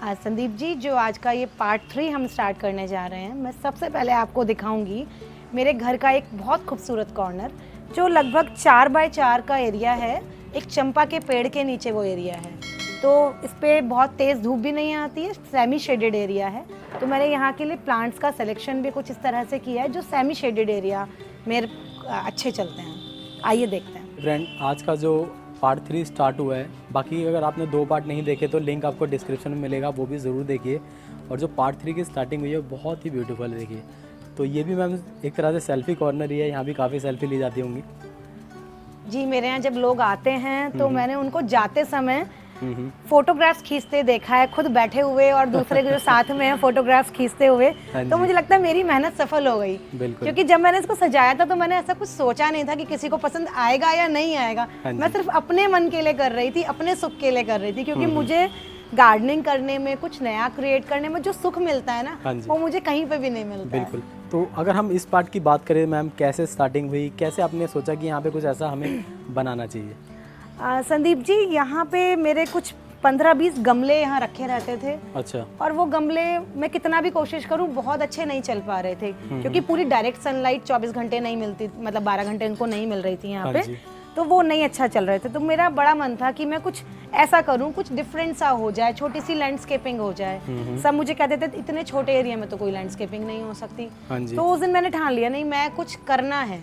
संदीप जी, जो आज का ये पार्ट 3 हम स्टार्ट करने जा रहे हैं, मैं सबसे पहले आपको दिखाऊंगी मेरे घर का एक बहुत खूबसूरत कॉर्नर जो लगभग 4 बाय 4 का एरिया है। एक चंपा के पेड़ के नीचे वो एरिया है, तो इस पे बहुत तेज़ धूप भी नहीं आती है, सेमी शेडेड एरिया है। तो मैंने यहाँ के लिए प्लांट्स का सिलेक्शन भी कुछ इस तरह से किया है जो सेमी शेडेड एरिया मेरे अच्छे चलते हैं। आइए देखते हैं। फ्रेंड, आज का जो पार्ट 3 स्टार्ट हुआ है, बाकी अगर आपने 2 पार्ट नहीं देखे तो लिंक आपको डिस्क्रिप्शन में मिलेगा, वो भी ज़रूर देखिए। और जो पार्ट 3 की स्टार्टिंग हुई है बहुत ही ब्यूटीफुल देखिए। तो ये भी मैम एक तरह से सेल्फी कॉर्नर ही है, यहाँ भी काफ़ी सेल्फी ली जाती होंगी। जी, मेरे यहाँ जब लोग आते हैं तो मैंने उनको जाते समय फोटोग्राफ्स खींचते देखा है, खुद बैठे हुए और दूसरे जो साथ में है फोटोग्राफ्स खींचते हुए। तो मुझे लगता है मेरी मेहनत सफल हो गई, क्योंकि जब मैंने इसको सजाया था तो मैंने ऐसा कुछ सोचा नहीं था कि किसी को पसंद आएगा या नहीं आएगा। मैं सिर्फ अपने मन के लिए कर रही थी, अपने सुख के लिए कर रही थी, क्योंकि मुझे गार्डनिंग करने में, कुछ नया क्रिएट करने में जो सुख मिलता है ना, वो मुझे कहीं पे भी नहीं मिलता। बिल्कुल। तो अगर हम इस पार्ट की बात करें मैम, कैसे स्टार्टिंग हुई, कैसे आपने सोचा कि यहाँ पे कुछ ऐसा हमें बनाना चाहिए? संदीप जी, यहाँ पे मेरे कुछ 15-20 गमले यहाँ रखे रहते थे। अच्छा। और वो गमले मैं कितना भी कोशिश करूँ बहुत अच्छे नहीं चल पा रहे थे, क्योंकि पूरी डायरेक्ट सनलाइट 24 घंटे नहीं मिलती, मतलब 12 घंटे उनको नहीं मिल रही थी यहाँ पे, तो वो नहीं अच्छा चल रहे थे। तो मेरा बड़ा मन था कि मैं कुछ ऐसा करूं, कुछ डिफरेंट सा हो जाए, छोटी सी लैंडस्केपिंग हो जाए। सब मुझे कहते थे इतने छोटे एरिया में तो कोई लैंडस्केपिंग नहीं हो सकती। तो उस दिन मैंने ठान लिया, नहीं, मैं कुछ करना है।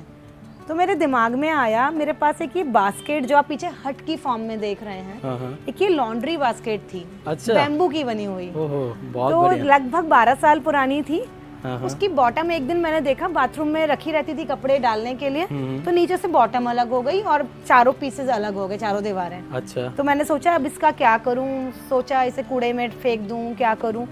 तो मेरे दिमाग में आया, मेरे पास एक ये बास्केट जो आप पीछे हट की फॉर्म में देख रहे हैं, एक ये लॉन्ड्री बास्केट थी। अच्छा। बैम्बू की बनी हुई। तो लगभग 12 साल पुरानी थी। उसकी बॉटम एक दिन मैंने देखा बाथरूम में रखी रहती थी कपड़े डालने के लिए, तो नीचे से बॉटम अलग हो गई और चारों पीसेस अलग हो गए, चारों दीवारें। अच्छा। तो मैंने सोचा अब इसका क्या करूं, सोचा इसे कूड़े में फेंक दूं, क्या करूं।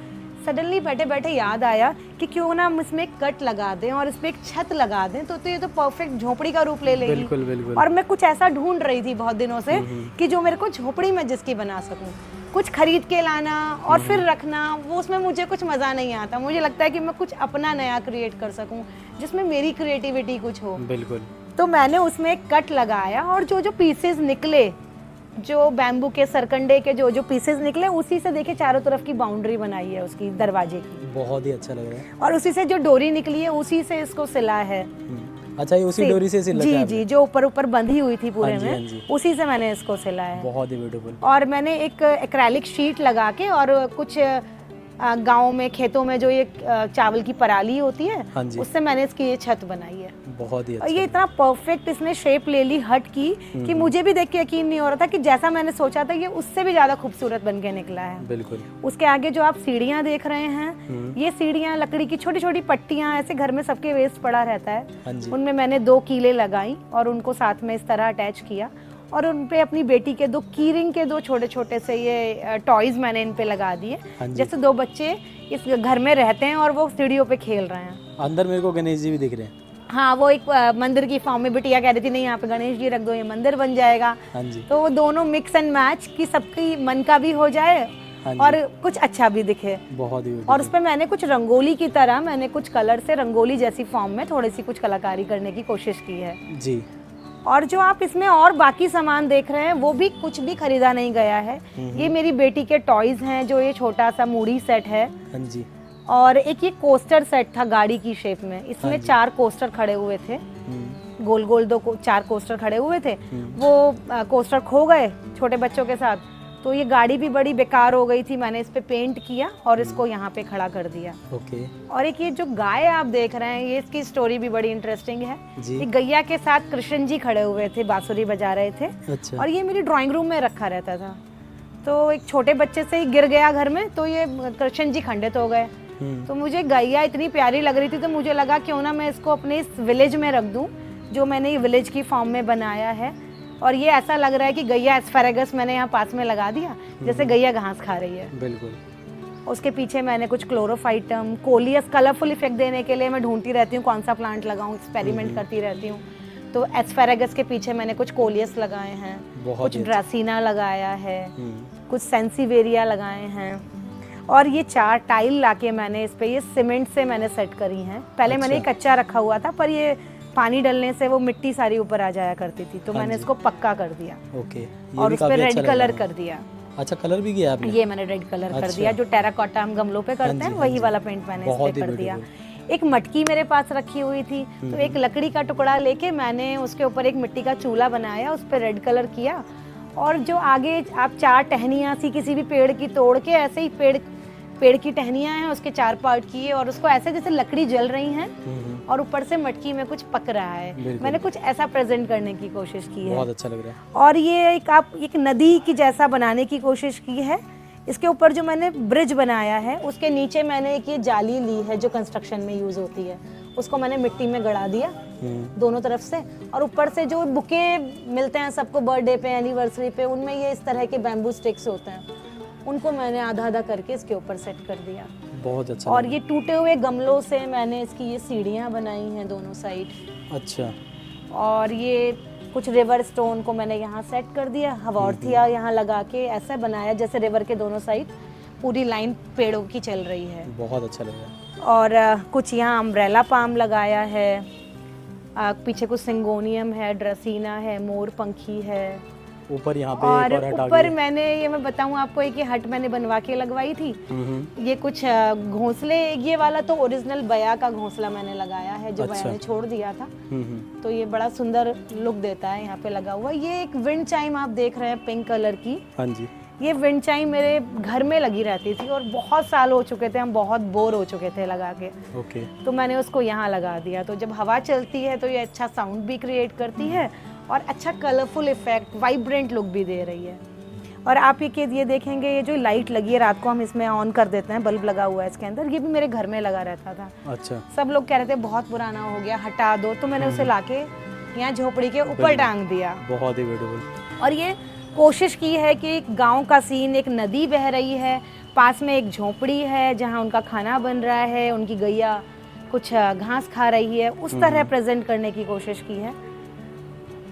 सडनली बैठे बैठे याद आया कि क्यों ना हम इसमें एक कट लगा दें और इसमें एक छत लगा दें, तो ये तो परफेक्ट झोपड़ी का रूप ले लेगी। बिल्कुल, बिल्कुल। और मैं कुछ ऐसा ढूंढ रही थी बहुत दिनों से कि जो मेरे को झोपड़ी में जिसकी बना सकूं। कुछ खरीद के लाना और फिर रखना, वो उसमें मुझे कुछ मज़ा नहीं आता। मुझे लगता है कि मैं कुछ अपना नया क्रिएट कर सकूं जिसमें मेरी क्रिएटिविटी कुछ हो। बिल्कुल। तो मैंने उसमें एक कट लगाया और जो पीसेस निकले, जो बैम्बू के सरकंडे के जो पीसेस निकले, उसी से देखे चारों तरफ की बाउंड्री बनाई है उसकी, दरवाजे की। बहुत ही अच्छा लग रहा है। और उसी से जो डोरी निकली है उसी से इसको सिला है। अच्छा, ये उसी डोरी से सिला है? जी, जो ऊपर बंधी हुई थी पूरे में, उसी से मैंने इसको सिला है। बहुत ही ब्यूटीफुल। और मैंने एक एक्रेलिक शीट लगा के और कुछ गाँव में खेतों में जो ये चावल की पराली होती है, उससे मैंने इसकी ये छत बनाई है। बहुत ही अच्छा। और ये इतना परफेक्ट इसने शेप ले ली हट की कि मुझे भी देख के यकीन नहीं हो रहा था कि जैसा मैंने सोचा था ये उससे भी ज्यादा खूबसूरत बन के निकला है। बिल्कुल। उसके आगे जो आप सीढ़ियाँ देख रहे हैं, ये सीढ़ियाँ लकड़ी की छोटी छोटी पट्टियाँ, ऐसे घर में सबके वेस्ट पड़ा रहता है, उनमें मैंने 2 कीले लगाई और उनको साथ में इस तरह अटैच किया और उन पे अपनी बेटी के 2 कीरिंग के 2 छोटे छोटे से ये टॉयज मैंने इन पे लगा दिए, जैसे 2 बच्चे इस घर में रहते हैं और वो सीढ़ियों पे खेल रहे हैं। अंदर मेरे को गणेश जी भी दिख रहे हैं। हाँ, वो एक मंदिर की फॉर्म में बिटिया कह रही थी नहीं यहाँ पे गणेश जी रख दो, ये मंदिर बन जाएगा। तो वो दोनों मिक्स एंड मैच की, सबकी मन का भी हो जाए और कुछ अच्छा भी दिखे। बहुत ही। और उस पे मैंने कुछ रंगोली की तरह, मैंने कुछ कलर से रंगोली जैसी फॉर्म में थोड़ी सी कुछ कलाकारी करने की कोशिश की है जी। और जो आप इसमें और बाकी सामान देख रहे हैं वो भी कुछ भी खरीदा नहीं गया है। ये मेरी बेटी के टॉयज हैं, जो ये छोटा सा मूडी सेट है जी। और एक ये कोस्टर सेट था गाड़ी की शेप में, इसमें 4 कोस्टर खड़े हुए थे, गोल गोल 4 कोस्टर खड़े हुए थे। वो कोस्टर खो गए छोटे बच्चों के साथ, तो ये गाड़ी भी बड़ी बेकार हो गई थी, मैंने इस पे पेंट किया और इसको यहाँ पे खड़ा कर दिया। ओके। और एक ये जो गाय आप देख रहे हैं, ये इसकी स्टोरी भी बड़ी इंटरेस्टिंग है। ये गैया के साथ कृष्ण जी खड़े हुए थे, बांसुरी बजा रहे थे। अच्छा। और ये मेरी ड्राइंग रूम में रखा रहता था, तो एक छोटे बच्चे से ही गिर गया घर में, तो ये कृष्ण जी खंडित हो गए। तो मुझे गैया इतनी प्यारी लग रही थी, तो मुझे लगा क्यों ना मैं इसको अपने इस विलेज में रख दूं, जो मैंने ये विलेज की फॉर्म में बनाया है। और ये ऐसा लग रहा है कि गैया एस्पैरागस मैंने यहाँ पास में लगा दिया, जैसे गैया घास खा रही है। बिल्कुल। उसके पीछे मैंने कुछ क्लोरोफाइटम, कोलियस, कलरफुल इफेक्ट देने के लिए मैं ढूंढती रहती हूँ कौन सा प्लांट लगाऊं, एक्सपेरिमेंट करती रहती हूँ। तो एस्पैरागस के पीछे मैंने कुछ कोलियस लगाए हैं, कुछ ड्रासीना लगाया है, कुछ सेंसिवेरिया लगाए हैं। और ये 4 टाइल लाके मैंने इस पे ये सीमेंट से मैंने सेट करी हैं। पहले मैंने कच्चा रखा हुआ था, पर ये पानी डलने से वो मिट्टी सारी ऊपर आ जाया करती थी, तो मैंने इसको पक्का कर दिया। ओके। और उस पे रेड कलर कर दिया। अच्छा, कलर भी किया आपने? ये मैंने रेड कलर कर अच्छा। दिया, जो टेराकोटा हम गमलों पे करते हैं वही वाला पेंट मैंने इस बहुत पे ही कर दिया। beautiful। एक मटकी मेरे पास रखी हुई थी, तो एक लकड़ी का टुकड़ा लेके मैंने उसके ऊपर एक मिट्टी का चूल्हा बनाया, उस पर रेड कलर किया, और जो आगे आप 4 टहनियाँ सी किसी भी पेड़ की तोड़ के, ऐसे ही पेड़ की टहनियाँ हैं उसके 4 पार्ट किए, और उसको ऐसे जैसे लकड़ी जल रही हैं और ऊपर से मटकी में कुछ पक रहा है। मैंने कुछ ऐसा प्रेजेंट करने की कोशिश की है। बहुत अच्छा लग रहा है। और ये एक नदी की जैसा बनाने की कोशिश की है। इसके ऊपर जो मैंने ब्रिज बनाया है उसके नीचे मैंने एक ये जाली ली है जो कंस्ट्रक्शन में यूज होती है, उसको मैंने मिट्टी में गड़ा दिया दोनों तरफ से, और ऊपर से जो बुके मिलते हैं सबको बर्थडे पे, एनिवर्सरी पे, उनमें ये इस तरह के बैम्बू स्टिक्स होते हैं, उनको मैंने आधा आधा करके इसके ऊपर सेट कर दिया। बहुत अच्छा। और ये टूटे हुए गमलों से मैंने इसकी ये सीढ़ियाँ बनाई हैं दोनों साइड। अच्छा। और ये कुछ रिवर स्टोन को मैंने यहाँ सेट कर दिया, हवॉर्थिया यहाँ लगा के ऐसा बनाया जैसे रिवर के दोनों साइड पूरी लाइन पेड़ों की चल रही है। बहुत अच्छा लग रहा है। और कुछ यहाँ अम्ब्रेला पाम लगाया है, पीछे कुछ सिंगोनियम है, ड्रेसीना है, मोर पंखी है। ऊपर यहाँ पे और एक और हट आ ऊपर गई है। मैंने ये मैं बताऊँ आपको, एक ये हट मैंने बनवा के लगवाई थी। ये कुछ घोंसले, ये वाला तो ओरिजिनल बया का घोंसला मैंने लगाया है जो अच्छा। बया ने छोड़ दिया था, तो ये बड़ा सुंदर लुक देता है यहाँ पे लगा हुआ। ये एक विंड चाइम आप देख रहे हैं पिंक कलर की। हाँ जी। ये विंड चाइम मेरे घर में लगी रहती थी और बहुत साल हो चुके थे, हम बहुत बोर हो चुके थे लगा के, ओके। तो मैंने उसको यहाँ लगा दिया। तो जब हवा चलती है तो ये अच्छा साउंड भी क्रिएट करती है और अच्छा कलरफुल इफेक्ट, वाइब्रेंट लुक भी दे रही है। और आप ये देखेंगे, ये जो लाइट लगी है रात को हम इसमें ऑन कर देते हैं, बल्ब लगा हुआ है इसके अंदर, ये भी मेरे घर में लगा रहता था। अच्छा। सब लोग कह रहे थे बहुत पुराना हो गया, हटा दो, तो मैंने उसे लाके यहाँ झोपड़ी के ऊपर टांग दिया। बहुत ही ब्यूटीफुल। और ये कोशिश की है कि एक गांव का सीन, एक नदी बह रही है, पास में एक झोपड़ी है जहां उनका खाना बन रहा है, उनकी गैया कुछ घास खा रही है, उस तरह प्रेजेंट करने की कोशिश की है।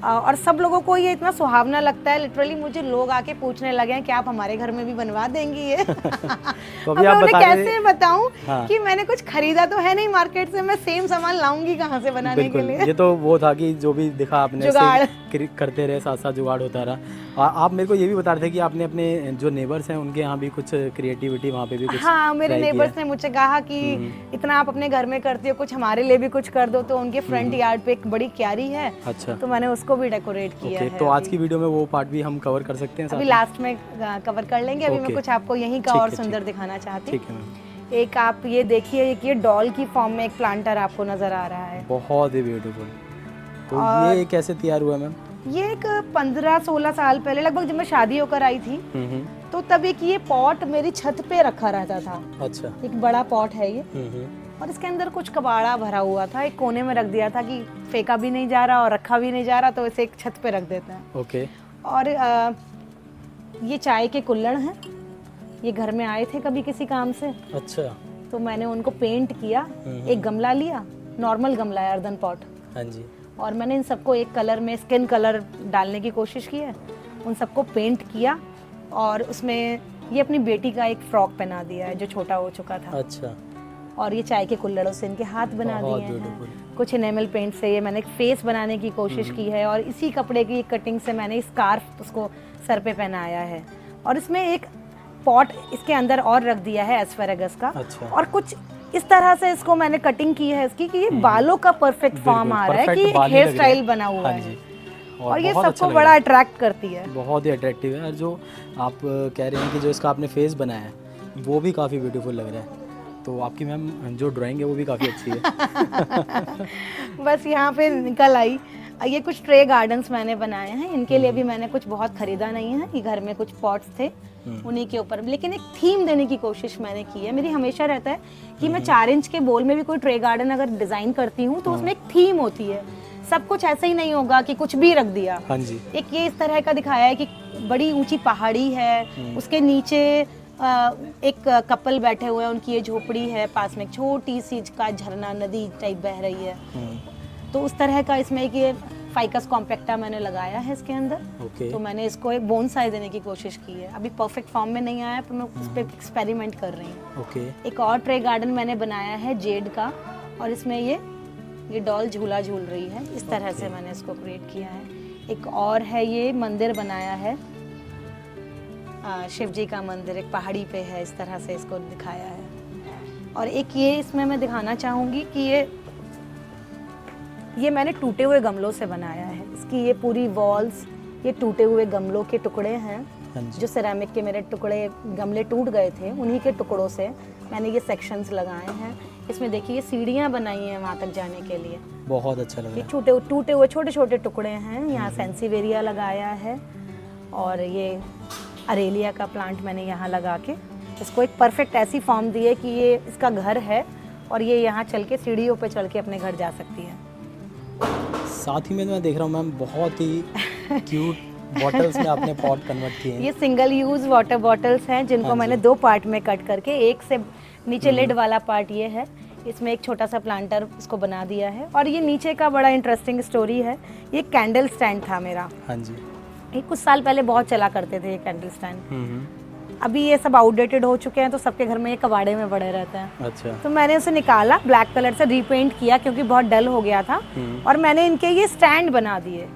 और सब लोगों को ये इतना सुहावना लगता है, लिटरली मुझे लोग आके पूछने लगे हैं कि आप हमारे घर में भी बनवा देंगी ये। तो अब मैं उन्हें कैसे बताऊं हाँ। कि मैंने कुछ खरीदा तो है नहीं मार्केट से, मैं सेम सामान लाऊंगी कहाँ से बनाने के लिए। ये तो वो था कि जो भी दिखा आपने जुगाड़ करते रहे, साथ साथ जुगाड़ होता रहा। आप मेरे को ये भी बता रहे थे कि आपने अपने जो नेबर्स हैं उनके यहाँ भी कुछ क्रिएटिविटी वहाँ पे भी कुछ। हाँ, मेरे नेबर्स ने मुझसे कहा कि इतना आप अपने घर में करती हो, कुछ हमारे लिए भी कुछ कर दो, तो उनके फ्रंट यार्ड पे एक बड़ी क्यारी है। अच्छा। तो मैंने उसको भी डेकोरेट किया है। तो आज की वीडियो में वो पार्ट भी हम कवर कर सकते हैं? अभी लास्ट में कवर कर लेंगे। अभी मैं कुछ आपको यहीं का और सुंदर दिखाना चाहती हूँ। एक आप ये देखिए, एक ये डॉल की फॉर्म में एक प्लांटर आपको नजर आ रहा है, बहुत ही ब्यूटीफुल। तो ये कैसे तैयार हुआ मैम? ये एक 15-16 साल पहले, लगभग जब मैं शादी होकर आई थी, तो तब एक ये पॉट मेरी छत पे रखा रहता था। अच्छा। एक बड़ा पॉट है ये, और इसके अंदर कुछ कबाड़ा भरा हुआ था, एक कोने में रख दिया था कि फेंका भी नहीं जा रहा और रखा भी नहीं जा रहा, तो इसे एक छत पे रख देते हैं। ओके। और ये चाय के कुल्हड़ हैं, ये घर में आए थे कभी किसी काम से। अच्छा। तो मैंने उनको पेंट किया। एक गमला लिया, नॉर्मल गमला है, अर्दन पॉट। हाँ जी। और मैंने इन सबको एक कलर में स्किन कलर डालने की कोशिश की है, उन सबको पेंट किया, और उसमें ये अपनी बेटी का एक फ्रॉक पहना दिया है जो छोटा हो चुका था। अच्छा। और ये चाय के कुल्हड़ों से इनके हाथ बना दिए हैं। कुछ इनेमल पेंट से ये मैंने एक फेस बनाने की कोशिश की है, और इसी कपड़े की कटिंग से मैंने स्कार्फ उसको सर पे पहनाया है। और इसमें एक पॉट इसके अंदर और रख दिया है एस्पेरेगस का। अच्छा। और कुछ इस तरह से इसको मैंने कटिंग की है इसकी कि ये बालों का परफेक्ट फॉर्म आ रहा है, कि एक हेयर स्टाइल बना हुआ है। और ये सबको बड़ा अट्रैक्ट करती है, बहुत ही अट्रैक्टिव है। और जो आप कह रहे हैं कि जो इसका आपने फेस बनाया है वो भी काफ़ी ब्यूटीफुल लग रहा है। तो आपकी मैम जो ड्राइंग है वो भी काफ़ी अच्छी है। बस यहाँ पे निकल आई। ये कुछ ट्रे गार्डन्स मैंने बनाए हैं, इनके लिए भी मैंने कुछ बहुत खरीदा नहीं है, ये घर में कुछ पॉट्स थे उन्हीं के ऊपर, लेकिन एक थीम देने की कोशिश मैंने की है। मेरी हमेशा रहता है कि मैं 4 इंच के बोल में भी कोई ट्रे गार्डन अगर डिजाइन करती हूँ तो उसमें एक थीम होती है, सब कुछ ऐसे ही नहीं होगा कि कुछ भी रख दिया। हाँ जी। एक ये इस तरह का दिखाया है कि बड़ी ऊंची पहाड़ी है, उसके नीचे एक कपल बैठे हुए हैं, उनकी ये झोपड़ी है, पास में एक छोटी सी का झरना, नदी टाइप बह रही है। तो उस तरह का इसमें एक ये फाइकस कॉम्पैक्टा मैंने लगाया है इसके अंदर। तो मैंने इसको एक बोनसाई देने की कोशिश की है। अभी परफेक्ट फॉर्म में नहीं आया, पर मैं उस पर एक्सपेरिमेंट कर रही हूँ। एक और ट्रे गार्डन मैंने बनाया है जेड का, और इसमें ये डॉल झूला झूल रही है, इस तरह से मैंने इसको क्रिएट किया है। एक और है, ये मंदिर बनाया है शिव जी का मंदिर एक पहाड़ी पे है, इस तरह से इसको दिखाया है। और एक ये इसमें मैं दिखाना चाहूँगी कि ये मैंने टूटे हुए गमलों से बनाया है। इसकी ये पूरी वॉल्स ये टूटे हुए गमलों के टुकड़े हैं, जो सिरेमिक के मेरे टुकड़े गमले टूट गए थे, उन्हीं के टुकड़ों से मैंने ये सेक्शंस लगाए हैं। इसमें देखिए ये सीढ़ियाँ बनाई हैं वहाँ तक जाने के लिए, बहुत अच्छा लग रहा है। ये टूटे हुए छोटे छोटे टुकड़े हैं। यहाँ सेंसिवेरिया लगाया है और ये अरेलिया का प्लांट मैंने यहाँ लगा के इसको एक परफेक्ट ऐसी फॉर्म दी है कि ये इसका घर है और ये यहाँ चल के सीढ़ियों पे चढ़ के अपने घर जा सकती है। साथ ही में मैं देख रहा हूँ मैम बहुत ही क्यूट बॉटल्स में आपने पॉट कन्वर्ट किए हैं। ये सिंगल यूज वाटर बॉटल्स हैं जिनको मैंने 2 पार्ट में कट करके, एक से नीचे लिड वाला पार्ट ये है, इसमें एक छोटा सा प्लांटर इसको बना दिया है। और ये नीचे का बड़ा इंटरेस्टिंग स्टोरी है। ये कैंडल स्टैंड था मेरा। हाँ जी। ये कुछ साल पहले बहुत चला करते थे ये कैंडल स्टैंड। अभी ये सब आउटडेटेड हो चुके हैं, तो सबके घर में ये कबाड़े में पड़े रहते हैं। अच्छा। तो मैंने उसे निकाला, ब्लैक कलर से रीपेंट किया क्योंकि बहुत डल हो गया था, और मैंने इनके ये स्टैंड बना दिए।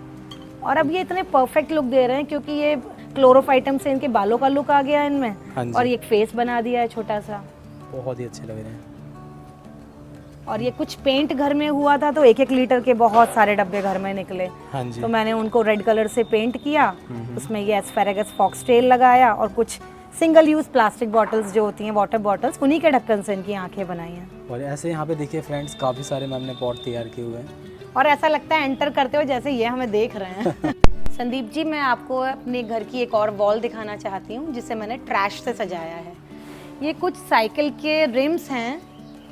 और अब ये इतने परफेक्ट लुक दे रहे हैं क्योंकि ये क्लोरोफाइटम से इनके बालों का लुक आ गया इनमें। हाँ जी। और ये एक फेस बना दिया है छोटा सा, बहुत ही अच्छे लग रहे हैं। और ये कुछ पेंट घर में हुआ था तो 1-1 लीटर के बहुत सारे डब्बे घर में निकले। हाँ जी। तो मैंने उनको रेड कलर से पेंट किया, उसमें ये एस्पेरेगस फॉक्सटेल लगाया और कुछ सिंगल यूज प्लास्टिक बॉटल्स जो होती हैं, वाटर बॉटल्स, उन्हीं के ढक्कन से इनकी आंखें बनाई हैं। और ऐसे यहाँ पे देखिए फ्रेंड्स, काफ़ी सारे मैम ने पॉट तैयार किए हुए हैं और ऐसा लगता है एंटर करते हुए जैसे ये हमें देख रहे हैं। संदीप जी, मैं आपको अपने घर की एक और वॉल दिखाना चाहती हूँ जिसे मैंने ट्रैश से सजाया है। ये कुछ साइकिल के रिम्स हैं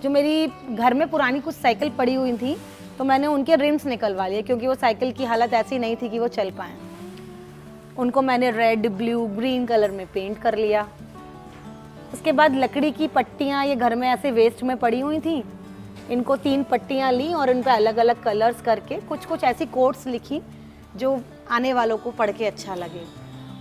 जो मेरी घर में पुरानी कुछ साइकिल पड़ी हुई थी, तो मैंने उनके रिम्स निकलवा लिए क्योंकि वो साइकिल की हालत ऐसी नहीं थी कि वो चल पाएँ। उनको मैंने रेड, ब्लू, ग्रीन कलर में पेंट कर लिया। उसके बाद लकड़ी की पट्टियाँ ये घर में ऐसे वेस्ट में पड़ी हुई थी, इनको 3 पट्टियाँ ली और उन पर अलग अलग कलर्स करके कुछ ऐसी कोट्स लिखी जो आने वालों को पढ़ के अच्छा लगे।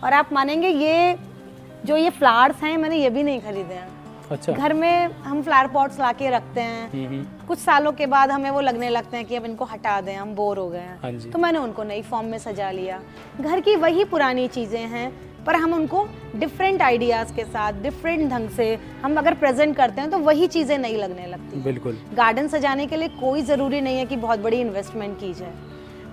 और आप मानेंगे ये फ्लावर्स हैं मैंने ये भी नहीं खरीदे हैं। अच्छा। घर में हम फ्लावर पॉट्स ला के रखते हैं, कुछ सालों के बाद हमें वो लगने लगते हैं कि अब इनको हटा दें, हम बोर हो गए हैं। हाँ जी। तो मैंने उनको नई फॉर्म में सजा लिया। घर की वही पुरानी चीज़ें हैं पर हम उनको डिफरेंट आइडियाज़ के साथ, डिफरेंट ढंग से हम अगर प्रेजेंट करते हैं तो वही चीज़ें नई लगने लगती हैं। बिल्कुल। गार्डन सजाने के लिए कोई ज़रूरी नहीं है कि बहुत बड़ी इन्वेस्टमेंट की जाए।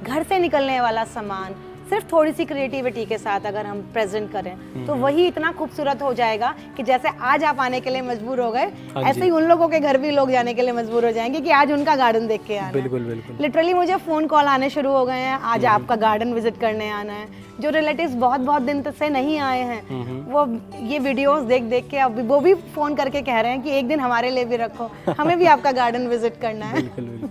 घर से निकलने वाला सामान सिर्फ थोड़ी सी क्रिएटिविटी के साथ अगर हम प्रेजेंट करें तो वही इतना खूबसूरत हो जाएगा कि जैसे आज आप आने के लिए मजबूर हो गए, ऐसे ही उन लोगों के घर भी लोग जाने के लिए मजबूर हो जाएंगे कि आज उनका गार्डन देख के आना। बिल्कुल बिल्कुल। लिटरली मुझे फ़ोन कॉल आने शुरू हो गए हैं, आज आपका गार्डन विजिट करने आना है। जो रिलेटिव्स बहुत दिन से नहीं आए हैं वो ये वीडियोस देख देख के अब वो भी फ़ोन करके कह रहे हैं कि एक दिन हमारे लिए भी रखो, हमें भी आपका गार्डन विजिट करना है। बिल्कुल बिल्कुल।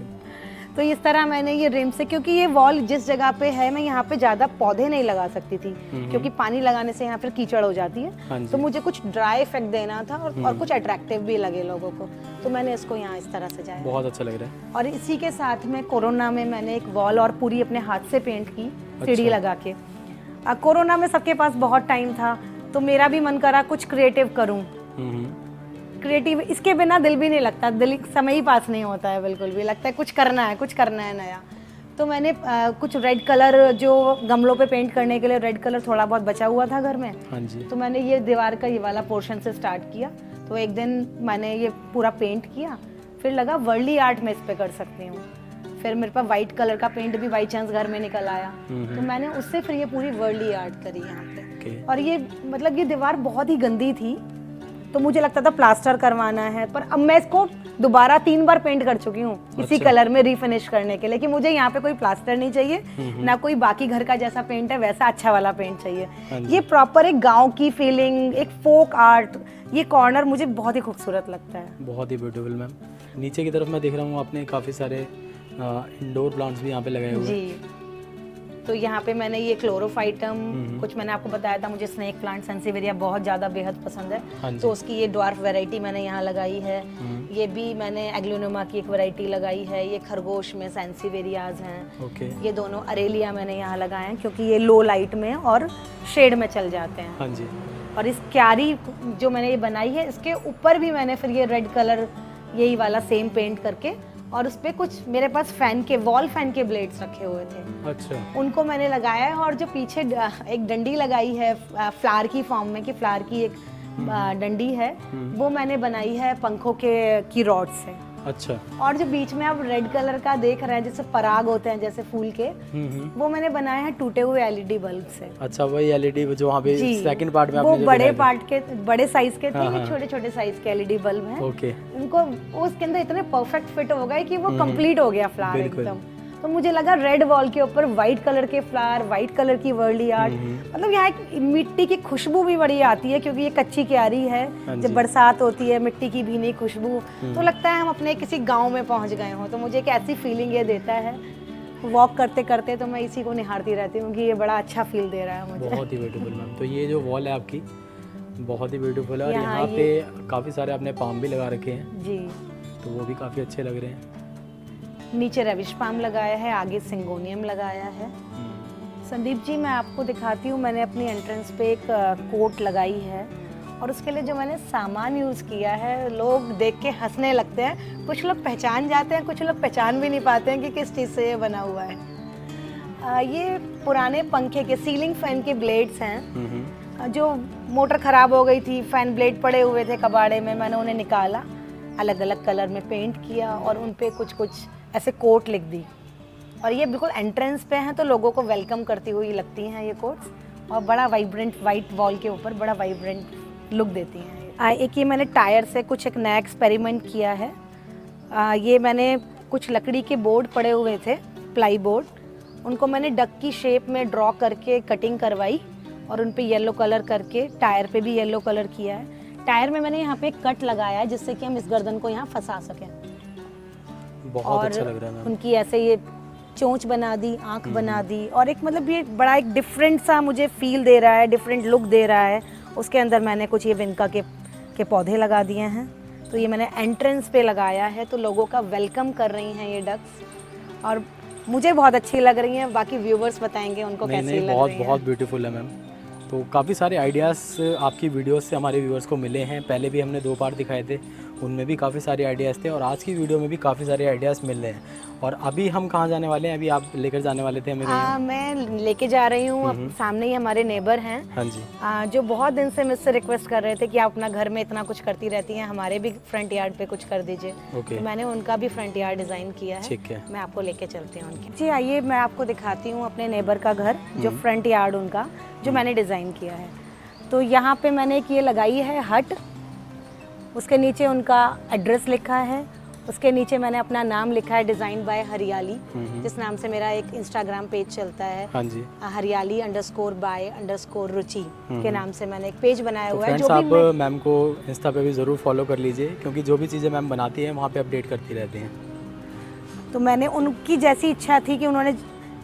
तो इस तरह मैंने ये रिम से, क्योंकि ये वॉल जिस जगह पे है मैं यहाँ पे ज़्यादा पौधे नहीं लगा सकती थी क्योंकि पानी लगाने से यहाँ फिर कीचड़ हो जाती है। तो मुझे कुछ ड्राई इफेक्ट देना था और कुछ अट्रैक्टिव भी लगे लोगों को, तो मैंने इसको यहाँ इस तरह सजाया। बहुत अच्छा लग रहा है। और इसी के साथ में कोरोना में मैंने एक वॉल और पूरी अपने हाथ से पेंट की, सीढ़ी लगा के। कोरोना में सबके पास बहुत टाइम था तो मेरा भी मन करा कुछ क्रिएटिव करूँ। क्रिएटिव इसके बिना दिल भी नहीं लगता, दिल समय ही पास नहीं होता है बिल्कुल भी, लगता है कुछ करना है नया। तो मैंने कुछ रेड कलर जो गमलों पे पेंट करने के लिए रेड कलर थोड़ा बहुत बचा हुआ था घर में। हाँ जी। तो मैंने ये दीवार का ये वाला पोर्शन से स्टार्ट किया। तो एक दिन मैंने ये पूरा पेंट किया, फिर लगा वर्ली आर्ट में इस पे कर सकती हूँ। फिर मेरे पास वाइट कलर का पेंट भी बाई चांस घर में निकल आया, तो मैंने उससे फिर ये पूरी वर्ली आर्ट करी यहाँ पे। और ये मतलब ये दीवार बहुत ही गंदी थी तो मुझे लगता था प्लास्टर करवाना है, पर अब मैं इसको दोबारा 3 बार पेंट कर चुकी हूँ इसी कलर में रीफिनिश करने के लिए कि मुझे यहाँ पे कोई प्लास्टर नहीं चाहिए, ना कोई बाकी घर का जैसा पेंट है वैसा अच्छा वाला पेंट चाहिए। ये प्रॉपर एक गांव की फीलिंग, एक फोक आर्ट, ये कॉर्नर मुझे बहुत ही खूबसूरत लगता है। बहुत ही ब्यूटीफुल मैम। नीचे की तरफ मैं देख रहा हूँ आपने काफ़ी सारे इंडोर प्लांट्स भी यहाँ पे लगाए हुए हैं। तो यहाँ पे मैंने ये क्लोरोफाइटम, कुछ मैंने आपको बताया था मुझे स्नेक प्लांट सेंसिवेरिया बहुत ज़्यादा बेहद पसंद है, तो उसकी ये ड्वार्फ वैरायटी मैंने यहाँ लगाई है। ये भी मैंने एग्लोनोमा की एक वैरायटी लगाई है। ये खरगोश में सेंसिवेरियाज हैं। ये दोनों अरेलिया मैंने यहाँ लगाए हैं क्योंकि ये लो लाइट में और शेड में चल जाते हैं। हाँ जी। और इस क्यारी जो मैंने ये बनाई है इसके ऊपर भी मैंने फिर ये रेड कलर यही वाला सेम पेंट करके और उस पे कुछ मेरे पास फैन के वॉल फैन के ब्लेड्स रखे हुए थे, अच्छा। उनको मैंने लगाया है। और जो पीछे एक डंडी लगाई है फ्लावर की फॉर्म में, कि फ्लावर की एक डंडी है, वो मैंने बनाई है पंखों की रॉड से। अच्छा। और जो बीच में आप रेड कलर का देख रहे हैं, जैसे पराग होते हैं जैसे फूल के, वो मैंने बनाया है टूटे हुए एलईडी बल्ब से। अच्छा, वही एलईडी जो वहाँ पे सेकंड पार्ट में वो आपने जो बड़े दिखाए थे। पार्ट के बड़े साइज के थे, हाँ, ये हाँ। छोटे छोटे साइज के एलईडी बल्ब हैं। ओके। उनको उसके अंदर इतने परफेक्ट फिट हो गए कि वो कंप्लीट हो गया फ्लावर बिल्कुल। एकदम। तो मुझे लगा रेड वॉल के ऊपर व्हाइट कलर के फ्लावर, व्हाइट कलर की वर्ली आर्ट, मतलब यहाँ एक मिट्टी की खुशबू भी बड़ी आती है, क्योंकि ये कच्ची क्यारी है। हाँ जब जी। बरसात होती है, मिट्टी की भीनी खुशबू, तो लगता है हम अपने किसी गांव में पहुंच गए हों। तो मुझे एक ऐसी फीलिंग ये देता है, वॉक करते करते तो मैं इसी को निहारती रहती हूँ कि ये बड़ा अच्छा फील दे रहा है मुझे। बहुत ही ब्यूटीफुल मैम। तो ये जो वॉल है आपकी बहुत ही ब्यूटीफुल है, और यहाँ यहाँ पे काफ़ी सारे आपने पाम भी लगा रखे हैं, जी। तो वो भी काफ़ी अच्छे लग रहे हैं। नीचे रेविश पाम लगाया है, आगे सिंगोनियम लगाया है। संदीप जी, मैं आपको दिखाती हूँ, मैंने अपनी एंट्रेंस पे एक कोट लगाई है, और उसके लिए जो मैंने सामान यूज़ किया है, लोग देख के हंसने लगते हैं। कुछ लोग पहचान जाते हैं, कुछ लोग पहचान भी नहीं पाते हैं कि किस चीज़ से ये बना हुआ है। ये पुराने पंखे के सीलिंग फैन के ब्लेड्स हैं, जो मोटर ख़राब हो गई थी, फैन ब्लेड पड़े हुए थे कबाड़े में, मैंने उन्हें निकाला, अलग अलग कलर में पेंट किया, और उन पे कुछ कुछ ऐसे कोट लिख दी। और ये बिल्कुल एंट्रेंस पे हैं, तो लोगों को वेलकम करती हुई लगती हैं ये कोट्स, और बड़ा वाइब्रेंट वाइट वॉल के ऊपर बड़ा वाइब्रेंट लुक देती हैं। एक ये मैंने टायर से कुछ एक नया एक्सपेरिमेंट किया है। ये मैंने कुछ लकड़ी के बोर्ड पड़े हुए थे, प्लाई बोर्ड, उनको मैंने डक की शेप में ड्रॉ करके कटिंग करवाई, और उन पे येलो कलर करके, टायर पे भी येलो कलर किया है। टायर में मैंने यहाँ पे कट लगाया है, जिससे कि हम इस गर्दन को यहाँ फंसा सकें। बहुत अच्छा लग रहा है मैम। उनकी ऐसे ये चोंच बना दी, आंख बना दी, और एक मतलब ये बड़ा एक डिफरेंट सा मुझे फील दे रहा है, डिफरेंट लुक दे रहा है। उसके अंदर मैंने कुछ ये विनका के पौधे लगा दिए हैं, तो ये मैंने एंट्रेंस पे लगाया है, तो लोगों का वेलकम कर रही हैं ये डक्स, और मुझे बहुत अच्छी लग रही हैं। बाकी व्यूवर्स बताएंगे उनको कैसी लग रही हैं। बहुत ब्यूटीफुल है मैम। तो काफ़ी सारे आइडियाज़ आपकी वीडियोस से हमारे व्यूअर्स को मिले हैं। पहले भी हमने 2 पार्ट दिखाए थे, उनमें भी काफ़ी सारे आइडियाज़ थे, और आज की वीडियो में भी काफ़ी सारे आइडियाज़ मिल रहे हैं। और अभी हम कहाँ जाने वाले हैं? अभी आप लेकर जाने वाले थे हमें? मैं लेके जा रही हूँ, अब सामने ही हमारे नेबर हैं। हाँ जी। जो बहुत दिन से मुझसे रिक्वेस्ट कर रहे थे कि आप अपना घर में इतना कुछ करती रहती हैं, हमारे भी फ्रंट यार्ड पे कुछ कर दीजिए। ओके। तो मैंने उनका भी फ्रंट यार्ड डिज़ाइन किया है। ठीक है। मैं आपको लेके चलती हूँ उनके। जी आइए, मैं आपको दिखाती हूँ अपने नेबर का घर, जो फ्रंट यार्ड उनका, जो मैंने डिज़ाइन किया है। तो यहाँ पे मैंने एक ये लगाई है हट, उसके नीचे उनका एड्रेस लिखा है, उसके नीचे मैंने अपना नाम लिखा है, डिज़ाइन बाय हरियाली, जिस नाम से मेरा एक इंस्टाग्राम पेज चलता है। हाँ जी। हरियाली_by_रुचि के नाम से मैंने एक पेज बनाया हुआ है। फ्रेंड्स, आप मैम को इंस्टा पे भी ज़रूर फॉलो कर लीजिए, क्योंकि जो भी चीज़ें मैम बनाती हैं वहाँ पे अपडेट करती रहती हैं। तो मैंने उनकी जैसी इच्छा थी कि उन्होंने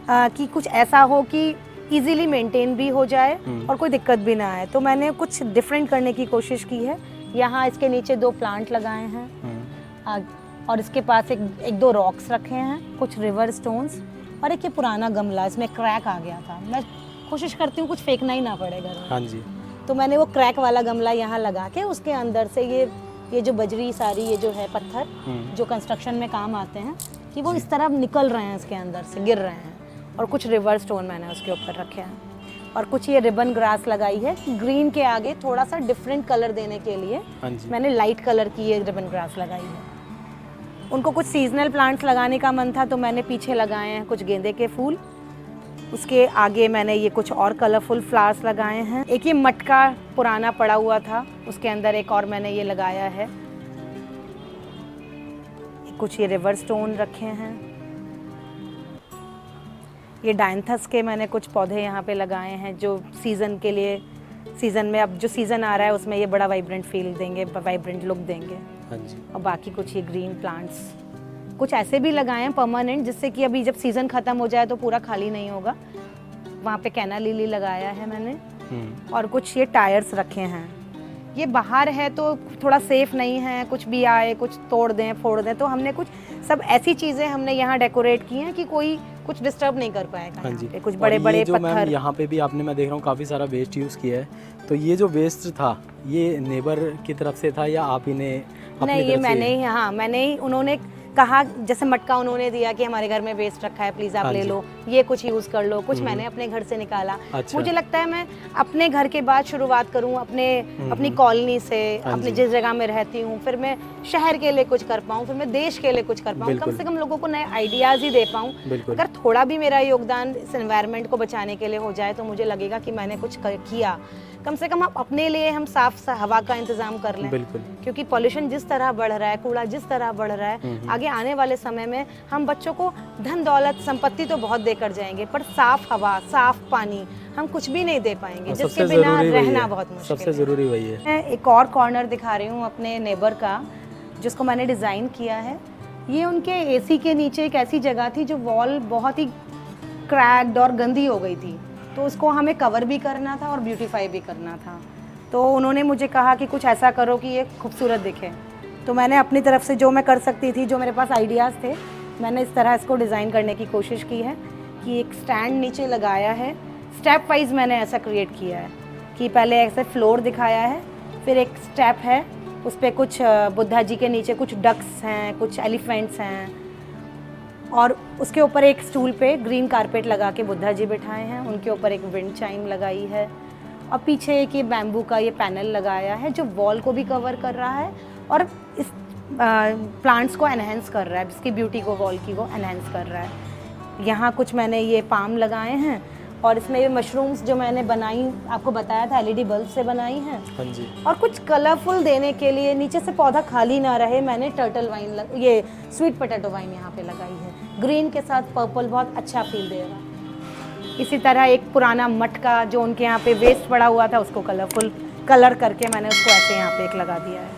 कि कुछ ऐसा हो कि इजीली मेंटेन भी हो जाए और कोई दिक्कत भी ना आए, तो मैंने कुछ डिफरेंट करने की कोशिश की है। यहाँ इसके नीचे 2 प्लांट लगाए हैं, और इसके पास एक 2 रॉक्स रखे हैं, कुछ रिवर स्टोन्स, और एक ये पुराना गमला, इसमें क्रैक आ गया था। मैं कोशिश करती हूँ कुछ फेंकना ही ना पड़े घर में। हाँ जी। तो मैंने वो क्रैक वाला गमला यहाँ लगा के, उसके अंदर से ये जो बजरी सारी, ये जो है पत्थर जो कंस्ट्रक्शन में काम आते हैं, कि वो इस तरह निकल रहे हैं, इसके अंदर से गिर रहे हैं, और कुछ रिवर स्टोन मैंने उसके ऊपर रखे हैं, और कुछ ये रिबन ग्रास लगाई है ग्रीन के आगे, थोड़ा सा डिफरेंट कलर देने के लिए। हाँ जी। मैंने लाइट कलर की ये रिबन ग्रास लगाई है। उनको कुछ सीजनल प्लांट्स लगाने का मन था, तो मैंने पीछे लगाए हैं कुछ गेंदे के फूल, उसके आगे मैंने ये कुछ और कलरफुल फ्लावर्स लगाए हैं। एक ये मटका पुराना पड़ा हुआ था, उसके अंदर एक और मैंने ये लगाया है। कुछ ये रिवर स्टोन रखे हैं। ये डायंथस के मैंने कुछ पौधे यहाँ पे लगाए हैं, जो सीज़न के लिए, सीज़न में अब जो सीज़न आ रहा है उसमें ये बड़ा वाइब्रेंट फील देंगे, वाइब्रेंट लुक देंगे। हाँ जी। और बाकी कुछ ये ग्रीन प्लांट्स कुछ ऐसे भी लगाए हैं परमानेंट, जिससे कि अभी जब सीज़न ख़त्म हो जाए तो पूरा खाली नहीं होगा। वहाँ पे कैना लिली लगाया है मैंने, और कुछ ये टायर्स रखे हैं। ये बाहर है तो थोड़ा सेफ नहीं है, कुछ भी आए कुछ तोड़ दें फोड़ दें, तो हमने कुछ सब ऐसी चीज़ें हमने यहाँ डेकोरेट की हैं कि कोई कुछ डिस्टर्ब नहीं कर पाएगा। हाँ जी। पे कुछ बड़े बड़े पत्थर, यहाँ पे भी आपने, मैं देख रहा हूँ काफ़ी सारा वेस्ट यूज़ किया है, तो ये जो वेस्ट था ये नेबर की तरफ से था या आप ही ने अपनी नहीं, ये तरफ से? मैंने ही, हाँ मैंने ही, उन्होंने कहा, जैसे मटका उन्होंने दिया कि हमारे घर में वेस्ट रखा है, प्लीज़ आप हाँ ले जी। लो, ये कुछ यूज़ कर लो, कुछ मैंने अपने घर से निकाला। अच्छा। मुझे लगता है मैं अपने घर के बाद शुरुआत करूँ, अपनी कॉलोनी से, हाँ अपनी जी। जिस जगह में रहती हूँ, फिर मैं शहर के लिए कुछ कर पाऊँ, फिर मैं देश के लिए कुछ कर पाऊँ, कम बिल्कुल। से कम लोगों को नए आइडियाज़ ही दे पाऊँ। बिल्कुल। अगर थोड़ा भी मेरा योगदान इस एनवायरनमेंट को बचाने के लिए हो जाए तो मुझे लगेगा कि मैंने कुछ किया। कम से कम अपने लिए हम साफ हवा का इंतज़ाम कर लें, बिल्कुल। क्योंकि पॉल्यूशन जिस तरह बढ़ रहा है, कूड़ा जिस तरह बढ़ रहा है, आगे आने वाले समय में हम बच्चों को धन दौलत संपत्ति तो बहुत देकर जाएंगे, पर साफ हवा, साफ पानी हम कुछ भी नहीं दे पाएंगे, और जिसके सबसे बिना ज़रूरी वही रहना है। बहुत मुश्किल सबसे है। ज़रूरी वही है। मैं एक और कॉर्नर दिखा रही हूँ अपने नेबर का, जिसको मैंने डिज़ाइन किया है। ये उनके एसी के नीचे एक ऐसी जगह थी जो वॉल बहुत ही क्रैक्ड और गंदी हो गई थी, तो उसको हमें कवर भी करना था और ब्यूटीफाई भी करना था। तो उन्होंने मुझे कहा कि कुछ ऐसा करो कि ये खूबसूरत दिखे। तो मैंने अपनी तरफ से जो मैं कर सकती थी, जो मेरे पास आइडियाज़ थे, मैंने इस तरह इसको डिज़ाइन करने की कोशिश की है कि एक स्टैंड नीचे लगाया है। स्टेप वाइज मैंने ऐसा क्रिएट किया है कि पहले ऐसे फ्लोर दिखाया है, फिर एक स्टेप है, उस पर कुछ बुद्धा जी के नीचे कुछ डक्स हैं, कुछ एलिफेंट्स हैं, और उसके ऊपर एक स्टूल पे ग्रीन कारपेट लगा के बुद्धा जी बिठाए हैं, उनके ऊपर एक विंड चाइम लगाई है, और पीछे एक ये बैम्बू का ये पैनल लगाया है जो वॉल को भी कवर कर रहा है और इस प्लांट्स को एनहेंस कर रहा है, जिसकी ब्यूटी को, वॉल की, वो एनहेंस कर रहा है। यहाँ कुछ मैंने ये पाम लगाए हैं, और इसमें ये मशरूम्स जो मैंने बनाई, आपको बताया था, एलईडी बल्ब से बनाई हैं। हाँ जी। और कुछ कलरफुल देने के लिए, नीचे से पौधा खाली ना रहे, मैंने टर्टल वाइन ये स्वीट पोटैटो वाइन यहाँ पे लगाई है। ग्रीन के साथ पर्पल बहुत अच्छा फील देगा। इसी तरह एक पुराना मटका जो उनके यहाँ पे वेस्ट पड़ा हुआ था, उसको कलरफुल कलर करके मैंने उसको ऐसे यहाँ पे एक लगा दिया है।